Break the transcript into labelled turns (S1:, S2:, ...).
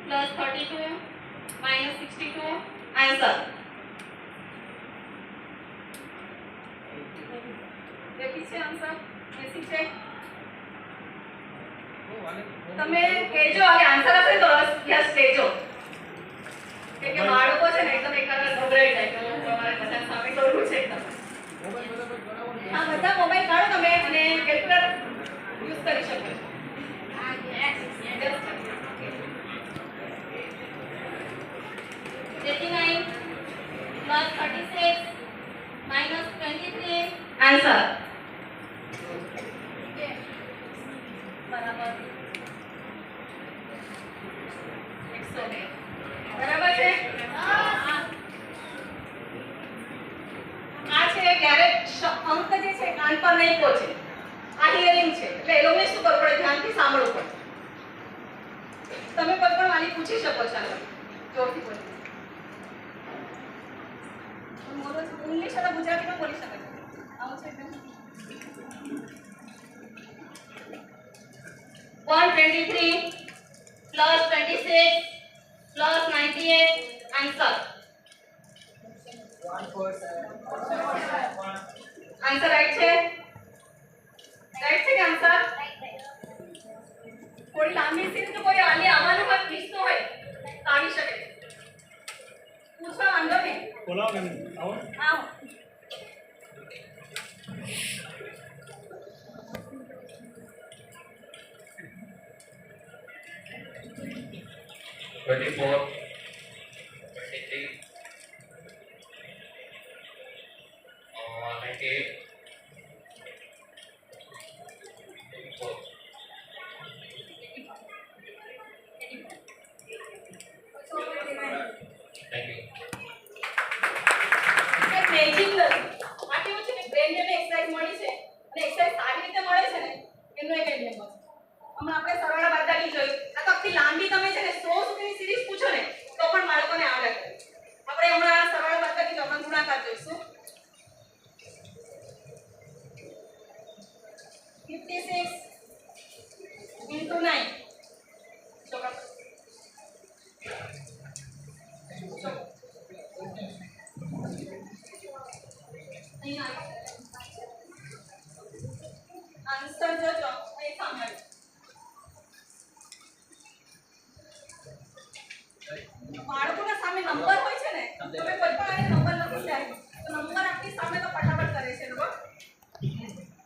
S1: plus 32 minus 62 answer. देखिए છે answer 80 છે. તમે કહેજો આગે આન્સર હશે તો યસ કહેજો કે બાળકો છે ને એકદમ એકાગ્ર ગભરાઈ જાય કે તમારે બધા સામે કરવું છે એકદમ. હા બધા મોબાઈલ કાઢો તમે અને કેલ્ક્યુલેટર યુઝ કરી શકો છો. હા યસ 89 plus 36 minus 23 answer. બરાબર 102 બરાબર છે. આ છે ક્યારે અંક જે છે કાન પર નહીં પહોંચે. આ હિયરિંગ છે એટલે એ લોકોને શું કરવું પડે ધ્યાનથી સાંભળવું પડે. તમે કોઈ પણ વાલી પૂછી શકો છો જોરથી બોલો. ઇંગ્લિશ અને ગુજરાતીમાં બોલી શકે છે. આવું છે એકદમ 123 plus 26 plus 98 answer. Answer right છે. રાઈટ છે કે આન્સર થોડી લાંબી સીટ તો કોઈ આલી આવવાનું હોય પૂછતો હોય તો આવી શકે. પૂછવા વાંધો નહીં.
S2: બોલાવો કેમ આવો.
S1: આવો. લાંબી તમે છે ને 100 સુધીની સિરીઝ પૂછો ને તો પણ બાળકોને આવડે. આપણે હમણાં સરળ બાદબાકી તો હમણાં ગુણાકાર જોઈશું. 56 into 9 આન્સર જોજો અહીં સાંભળો. બાળકોના સામે નંબર હોય છે ને તમે કોઈ પણ નંબર લખી જાય તો નંબર આપણી સામે તો